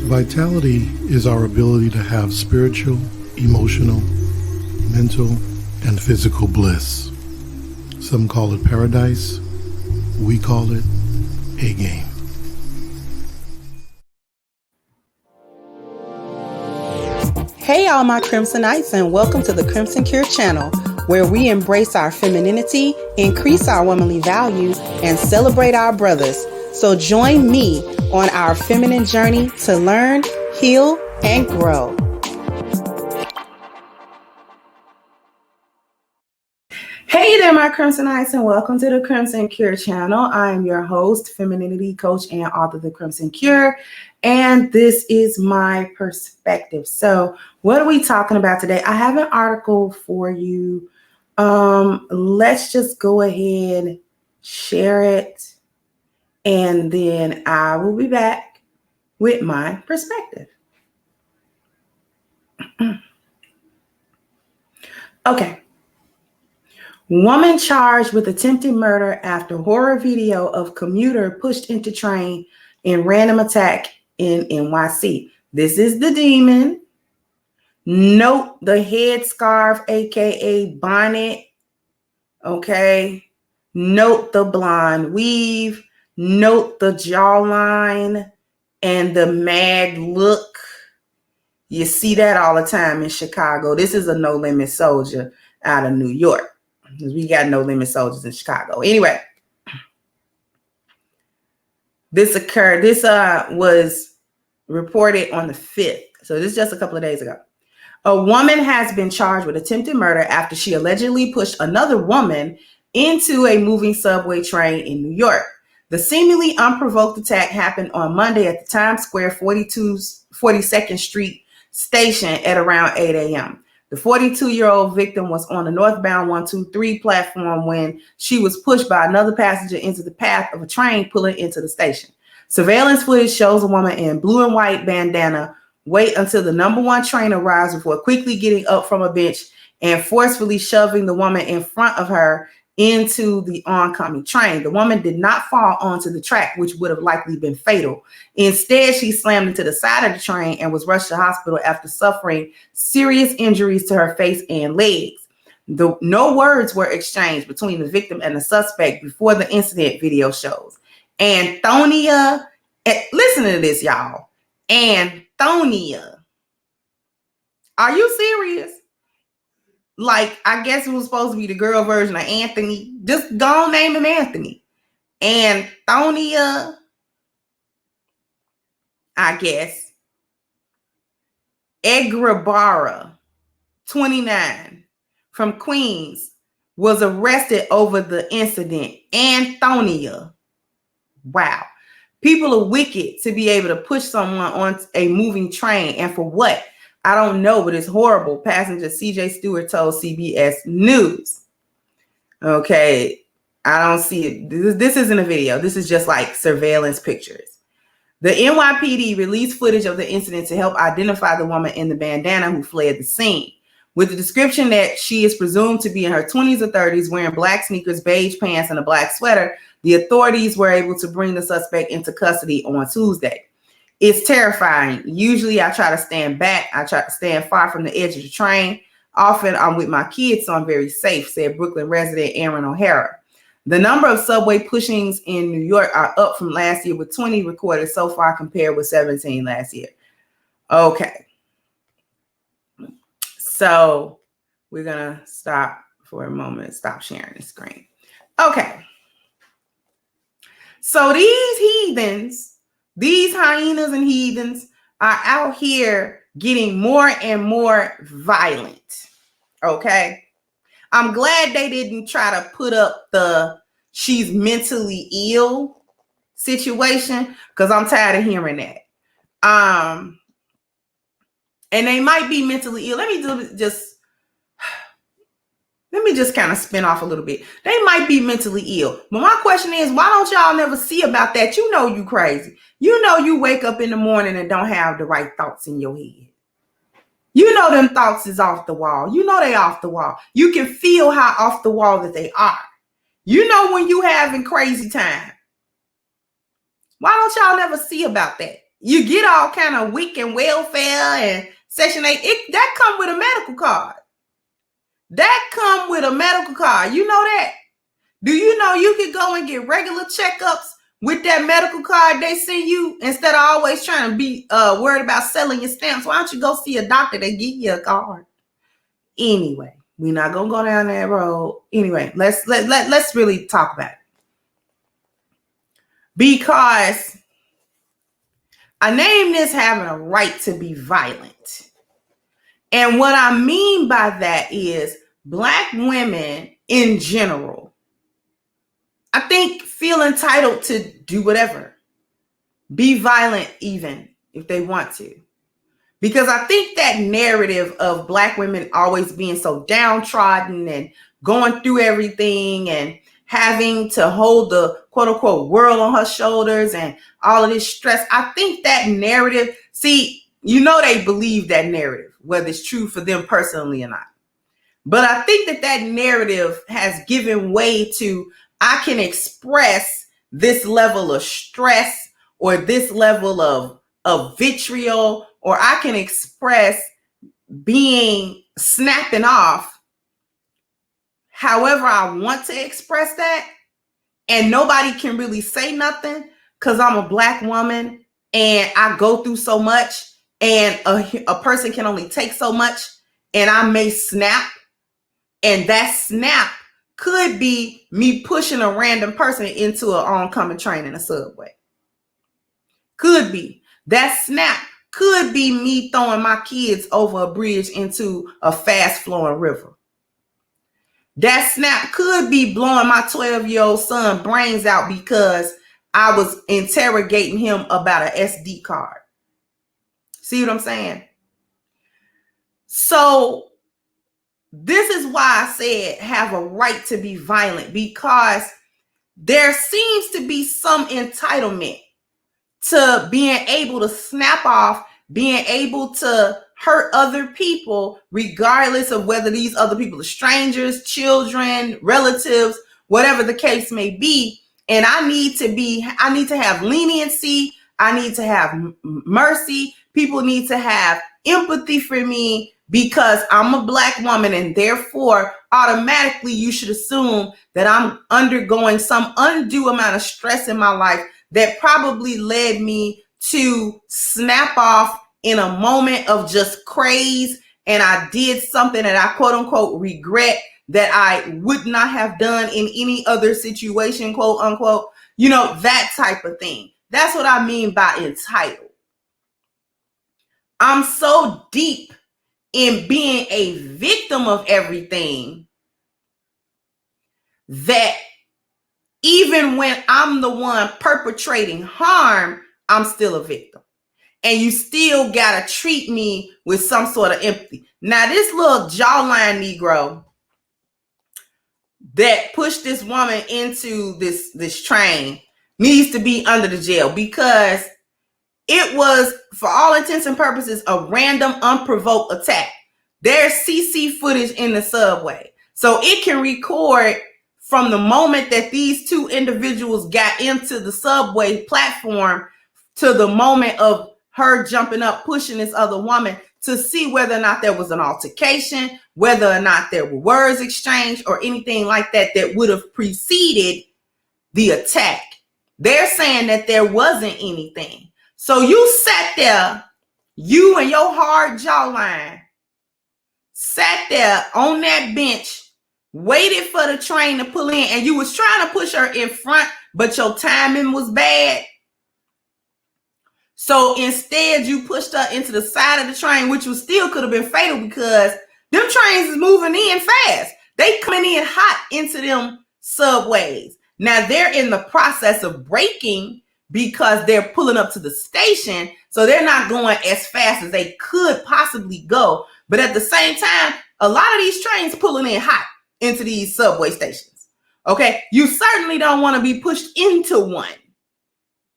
Vitality is our ability to have spiritual, emotional, mental, and physical bliss. Some call it paradise. We call it a game. Hey all my Crimsonites, and welcome to the Crimson Cure channel, where we embrace our femininity, increase our womanly value, and celebrate our brothers. So join me on our feminine journey to learn, heal, and grow. Hey there, my Crimsonites, and welcome to the Crimson Cure channel. I am your host, femininity coach, and author of the Crimson Cure, and this is my perspective. So what are we talking about today? I have an article for you. Let's just go ahead, share it, and then I will be back with my perspective. Okay. Woman charged with attempted murder after horror video of commuter pushed into train in random attack in NYC. This is the demon. Note the headscarf, aka bonnet. Okay. Note the blonde weave. Note the jawline and the mad look. You see that all the time in Chicago. This is a no limit soldier out of New York. We got no limit soldiers in Chicago. Anyway, this was reported on the 5th. So this is just a couple of days ago. A woman has been charged with attempted murder after she allegedly pushed another woman into a moving subway train in New York. The seemingly unprovoked attack happened on Monday at the Times Square 42nd Street station at around 8 a.m. The 42-year-old victim was on the northbound 123 platform when she was pushed by another passenger into the path of a train pulling into the station. Surveillance footage shows a woman in blue and white bandana wait until the number one train arrives before quickly getting up from a bench and forcefully shoving the woman in front of her into the oncoming train. The woman did not fall onto the track, which would have likely been fatal. Instead, she slammed into the side of the train and was rushed to hospital after suffering serious injuries to her face and legs. No words were exchanged between the victim and the suspect before the incident, video shows. Antonia, listen to this, y'all. Antonia. Are you serious? Like, I guess it was supposed to be the girl version of Anthony. Just don't name him Anthony. Antonia, I guess. Egrabara, 29, from Queens, was arrested over the incident. Antonia. Wow. People are wicked to be able to push someone on a moving train. And for what? I don't know, but it's horrible. Passenger CJ Stewart told CBS News. Okay, I don't see it. This isn't a video. This is just like surveillance pictures. The NYPD released footage of the incident to help identify the woman in the bandana who fled the scene. With the description that she is presumed to be in her 20s or 30s, wearing black sneakers, beige pants, and a black sweater, the authorities were able to bring the suspect into custody on Tuesday. It's terrifying. Usually I try to stand back. I try to stand far from the edge of the train. Often I'm with my kids, so I'm very safe, said Brooklyn resident Aaron O'Hara. The number of subway pushings in New York are up from last year, with 20 recorded so far compared with 17 last year. Okay. So we're going to stop for a moment, stop sharing the screen. Okay. So these heathens, these hyenas and heathens are out here getting more and more violent. Okay. I'm glad they didn't try to put up the she's mentally ill situation, because I'm tired of hearing that. And they might be mentally ill. Let me just kind of spin off a little bit. They might be mentally ill. But my question is, why don't y'all never see about that? You know you crazy. You know you wake up in the morning and don't have the right thoughts in your head. You know them thoughts is off the wall. You know they off the wall. You can feel how off the wall that they are. You know when you having crazy time. Why don't y'all never see about that? you get all kind of weak and welfare and Section 8. That come with a medical card. That come with a medical card. You know that? Do you know you could go and get regular checkups with that medical card they send you instead of always trying to be worried about selling your stamps? Why don't you go see a doctor that give you a card? Anyway, we're not gonna go down that road. Anyway, let's really talk about it. Because I name this having a right to be violent. And what I mean by that is Black women in general, I think, feel entitled to do whatever, be violent even if they want to. Because I think that narrative of Black women always being so downtrodden and going through everything and having to hold the quote unquote world on her shoulders and all of this stress, I think that narrative, see, you know, they believe that narrative, whether it's true for them personally or not. But I think that narrative has given way to, I can express this level of stress or this level of vitriol, or I can express being snapping off however I want to express that. And nobody can really say nothing because I'm a Black woman and I go through so much, and a person can only take so much, and I may snap. And that snap could be me pushing a random person into an oncoming train in a subway. Could be. That snap could be me throwing my kids over a bridge into a fast flowing river. That snap could be blowing my 12-year-old son brains out because I was interrogating him about an SD card. See what I'm saying? So this is why I said have a right to be violent, because there seems to be some entitlement to being able to snap off, being able to hurt other people, regardless of whether these other people are strangers, children, relatives, whatever the case may be. And I need to have leniency. I need to have mercy. People need to have empathy for me because I'm a Black woman, and therefore automatically you should assume that I'm undergoing some undue amount of stress in my life that probably led me to snap off in a moment of just craze, and I did something that I quote unquote regret that I would not have done in any other situation, quote unquote, you know, that type of thing. That's what I mean by entitled. I'm so deep in being a victim of everything that even when I'm the one perpetrating harm, I'm still a victim. And you still gotta treat me with some sort of empathy. Now, this little jawline Negro that pushed this woman into this train needs to be under the jail, because it was, for all intents and purposes, a random, unprovoked attack. There's CC footage in the subway, so it can record from the moment that these two individuals got into the subway platform to the moment of her jumping up, pushing this other woman, to see whether or not there was an altercation, whether or not there were words exchanged or anything like that that would have preceded the attack. They're saying that there wasn't anything. So you sat there, you and your hard jawline, sat there on that bench, waited for the train to pull in, and you was trying to push her in front, but your timing was bad. So instead, you pushed her into the side of the train, which was still could have been fatal because them trains is moving in fast. They coming in hot into them subways. Now they're in the process of braking because they're pulling up to the station. So they're not going as fast as they could possibly go. But at the same time, a lot of these trains pulling in hot into these subway stations. Okay. You certainly don't want to be pushed into one.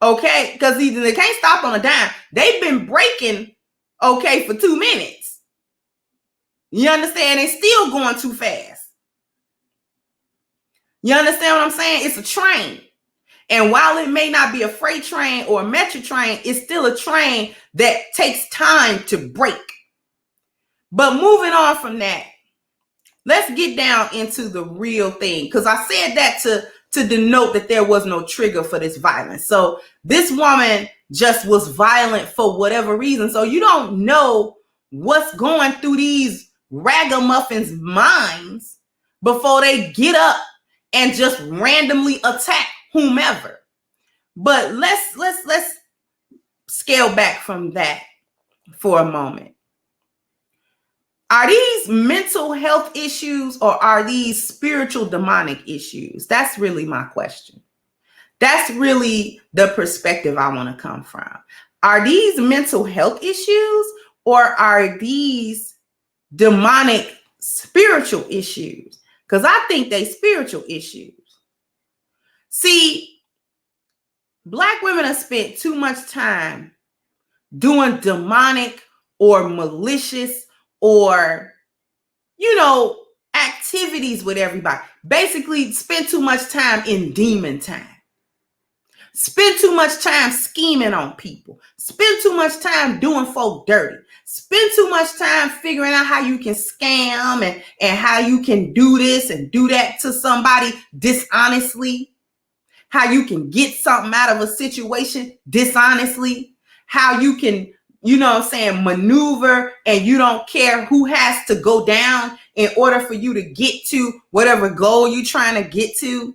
Okay, because either they can't stop on a dime. They've been braking, okay, for 2 minutes. You understand? They're still going too fast. You understand what I'm saying? It's a train. And while it may not be a freight train or a metro train, it's still a train that takes time to break. But moving on from that, let's get down into the real thing, because I said that to denote that there was no trigger for this violence. So this woman just was violent for whatever reason. So you don't know what's going through these ragamuffins' minds before they get up and just randomly attack whomever. But let's scale back from that for a moment. Are these mental health issues or are these spiritual demonic issues? That's really my question. That's really the perspective I want to come from. Are these mental health issues or are these demonic spiritual issues? Because I think they spiritual issues. See, Black women have spent too much time doing demonic or malicious or, activities with everybody. Basically, spend too much time in demon time. Spend too much time scheming on people. Spend too much time doing folk dirty. Spend too much time figuring out how you can scam and how you can do this and do that to somebody dishonestly. How you can get something out of a situation dishonestly. How you can, maneuver and you don't care who has to go down in order for you to get to whatever goal you're trying to get to.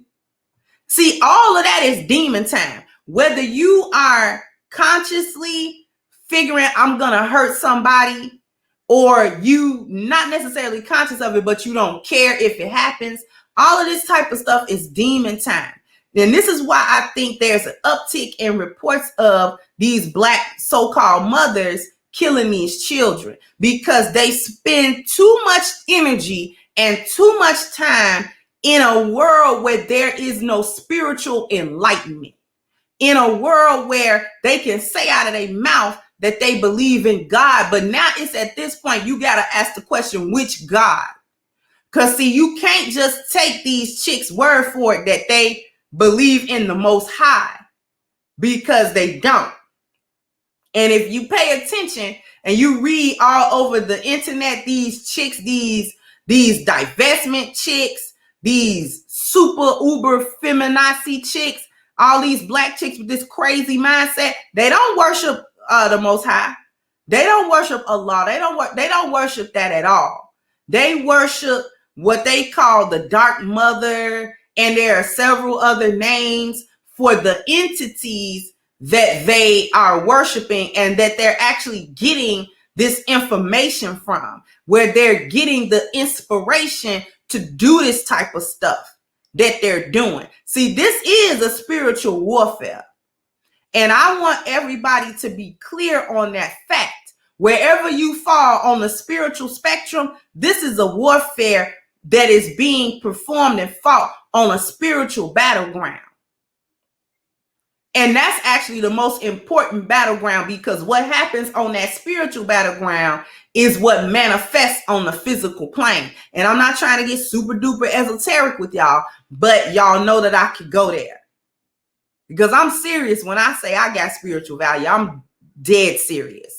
See, all of that is demon time. Whether you are consciously figuring I'm going to hurt somebody or you not necessarily conscious of it, but you don't care if it happens. All of this type of stuff is demon time. Then this is why I think there's an uptick in reports of these Black so-called mothers killing these children because they spend too much energy and too much time in a world where there is no spiritual enlightenment, in a world where they can say out of their mouth that they believe in God. But now it's at this point, you got to ask the question, which God? Because see, you can't just take these chicks' word for it that they believe in the Most High, because they don't. And if you pay attention and you read all over the internet, these chicks, these divestment chicks, these super uber feminazi chicks, all these Black chicks with this crazy mindset, they don't worship the Most High. They don't worship Allah. They don't worship that at all. They worship what they call the Dark Mother, and there are several other names for the entities that they are worshiping and that they're actually getting this information from, where they're getting the inspiration to do this type of stuff that they're doing. See, this is a spiritual warfare. And I want everybody to be clear on that fact. Wherever you fall on the spiritual spectrum, this is a warfare that is being performed and fought on a spiritual battleground. And that's actually the most important battleground, because what happens on that spiritual battleground is what manifests on the physical plane. And I'm not trying to get super duper esoteric with y'all, but y'all know that I could go there. Because I'm serious when I say I got spiritual value. I'm dead serious.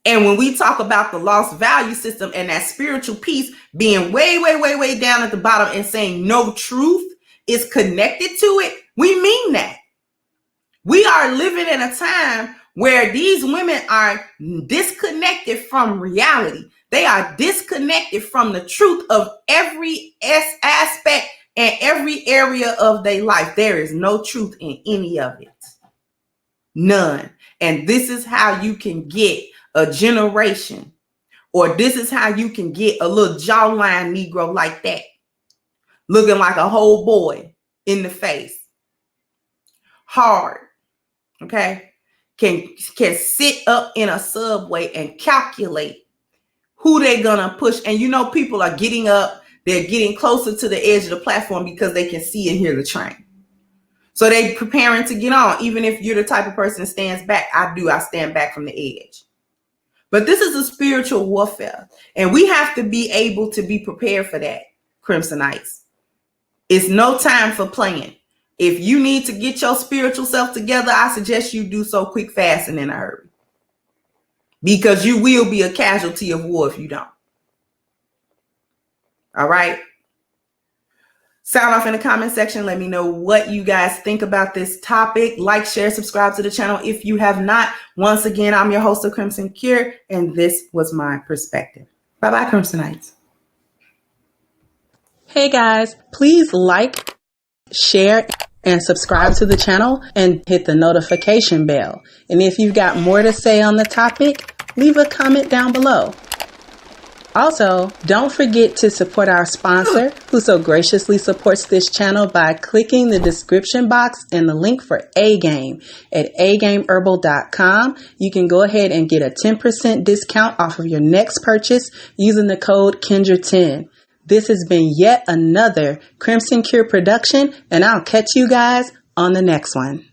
And when we talk about the lost value system and that spiritual piece being way, way, way, way down at the bottom and saying no truth is connected to it, we mean that. We are living in a time where these women are disconnected from reality. They are disconnected from the truth of every aspect and every area of their life. There is no truth in any of it. None. And this is how you can get a generation, or this is how you can get a little jawline Negro like that, looking like a whole boy in the face. Hard. Okay. Can sit up in a subway and calculate who they're gonna push. And people are getting up, they're getting closer to the edge of the platform because they can see and hear the train. So they preparing to get on. Even if you're the type of person that stands back, I stand back from the edge. But this is a spiritual warfare, and we have to be able to be prepared for that, Crimsonites. It's no time for playing. If you need to get your spiritual self together, I suggest you do so quick, fast, and in a hurry. Because you will be a casualty of war if you don't. All right. Sound off in the comment section. Let me know what you guys think about this topic. Like, share, subscribe to the channel if you have not. Once again, I'm your host of Crimson Cure, and this was my perspective. Bye-bye, Crimsonites. Hey guys, please like, share, and subscribe to the channel and hit the notification bell. And if you've got more to say on the topic, leave a comment down below. Also, don't forget to support our sponsor who so graciously supports this channel by clicking the description box and the link for A-Game at agameherbal.com. You can go ahead and get a 10% discount off of your next purchase using the code Kendra10. This has been yet another Crimson Cure production, and I'll catch you guys on the next one.